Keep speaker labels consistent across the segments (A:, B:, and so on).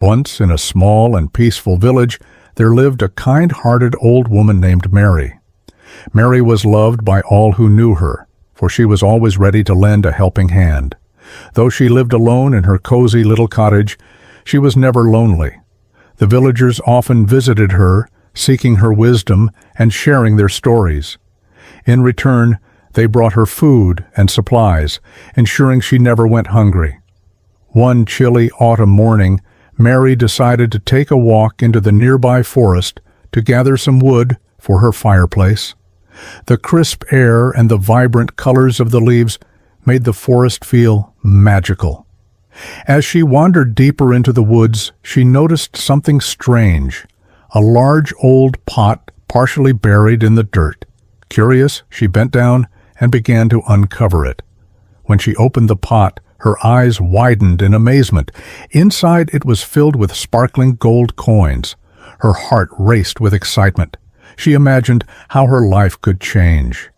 A: Once, in a small and peaceful village, there lived a kind-hearted old woman named Mary. Mary was loved by all who knew her, for she was always ready to lend a helping hand. Though she lived alone in her cozy little cottage, she was never lonely. The villagers often visited her, seeking her wisdom and sharing their stories. In return, they brought her food and supplies, ensuring she never went hungry. One chilly autumn morning, Mary decided to take a walk into the nearby forest to gather some wood for her fireplace. The crisp air and the vibrant colors of the leaves made the forest feel magical. As she wandered deeper into the woods, she noticed something strange, a large old pot partially buried in the dirt. Curious, she bent down and began to uncover it. When she opened the pot, her eyes widened in amazement. Inside it was filled with sparkling gold coins. Her heart raced with excitement. She imagined how her life could change.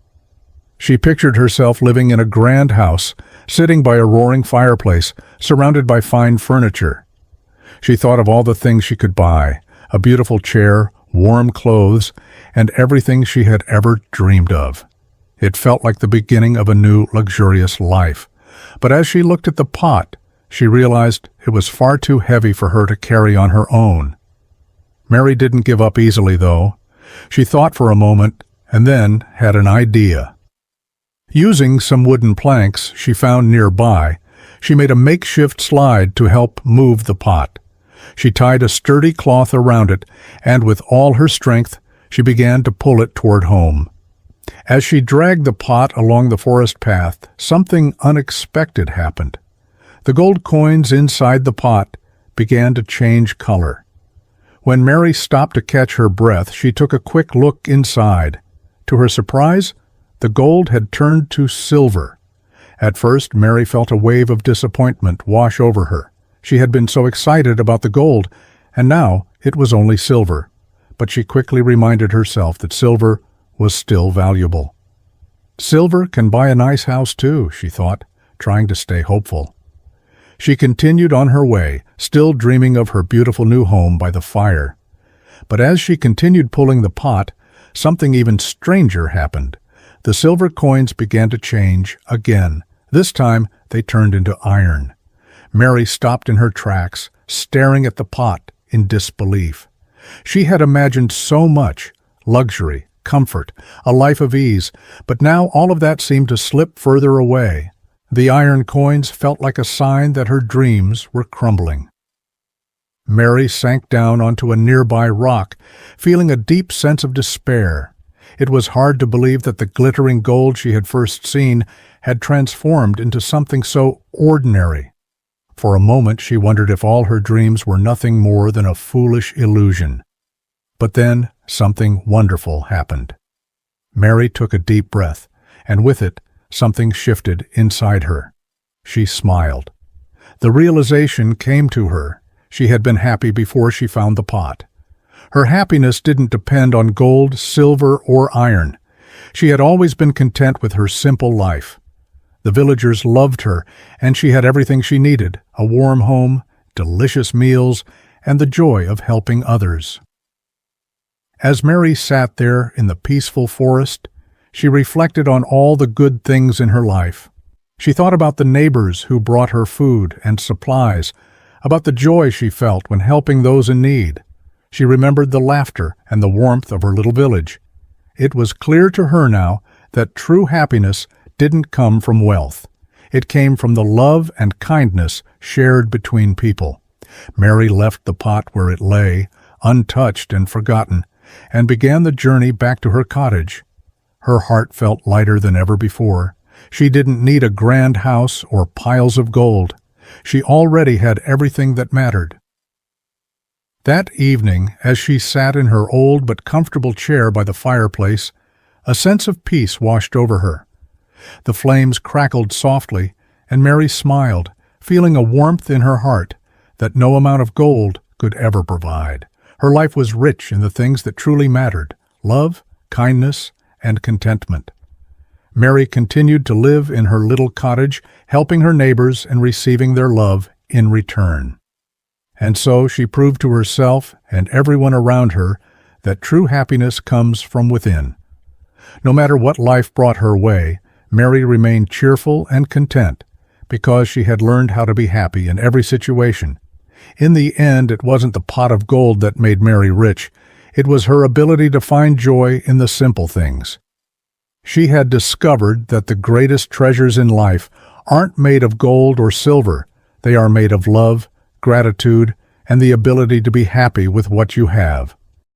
A: She pictured herself living in a grand house, sitting by a roaring fireplace, surrounded by fine furniture. She thought of all the things she could buy, a beautiful chair, warm clothes, and everything she had ever dreamed of. It felt like the beginning of a new, luxurious life. But as she looked at the pot, she realized it was far too heavy for her to carry on her own. Mary didn't give up easily, though. She thought for a moment and then had an idea. Using some wooden planks she found nearby, she made a makeshift slide to help move the pot. She tied a sturdy cloth around it, and with all her strength, she began to pull it toward home. As she dragged the pot along the forest path, something unexpected happened. The gold coins inside the pot began to change color. When Mary stopped to catch her breath, she took a quick look inside. To her surprise, the gold had turned to silver. At first, Mary felt a wave of disappointment wash over her. She had been so excited about the gold, and now it was only silver. But she quickly reminded herself that silver was still valuable. Silver can buy a nice house too, she thought, trying to stay hopeful. She continued on her way, still dreaming of her beautiful new home by the fire. But as she continued pulling the pot, something even stranger happened. The silver coins began to change again. This time, they turned into iron. Mary stopped in her tracks, staring at the pot in disbelief. She had imagined so much: luxury, comfort, a life of ease, but now all of that seemed to slip further away. The iron coins felt like a sign that her dreams were crumbling. Mary sank down onto a nearby rock, feeling a deep sense of despair. It was hard to believe that the glittering gold she had first seen had transformed into something so ordinary. For a moment she wondered if all her dreams were nothing more than a foolish illusion. But then something wonderful happened. Mary took a deep breath, and with it, something shifted inside her. She smiled. The realization came to her. She had been happy before she found the pot. Her happiness didn't depend on gold, silver, or iron. She had always been content with her simple life. The villagers loved her, and she had everything she needed: a warm home, delicious meals, and the joy of helping others. As Mary sat there in the peaceful forest, she reflected on all the good things in her life. She thought about the neighbors who brought her food and supplies, about the joy she felt when helping those in need. She remembered the laughter and the warmth of her little village. It was clear to her now that true happiness didn't come from wealth. It came from the love and kindness shared between people. Mary left the pot where it lay, untouched and forgotten, and began the journey back to her cottage. Her heart felt lighter than ever before. She didn't need a grand house or piles of gold. She already had everything that mattered. That evening, as she sat in her old but comfortable chair by the fireplace, a sense of peace washed over her. The flames crackled softly, and Mary smiled, feeling a warmth in her heart that no amount of gold could ever provide. Her life was rich in the things that truly mattered: love, kindness, and contentment. Mary continued to live in her little cottage, helping her neighbors and receiving their love in return. And so she proved to herself and everyone around her that true happiness comes from within. No matter what life brought her way, Mary remained cheerful and content because she had learned how to be happy in every situation. In the end, it wasn't the pot of gold that made Mary rich. It was her ability to find joy in the simple things. She had discovered that the greatest treasures in life aren't made of gold or silver. They are made of love, gratitude, and the ability to be happy with what you have.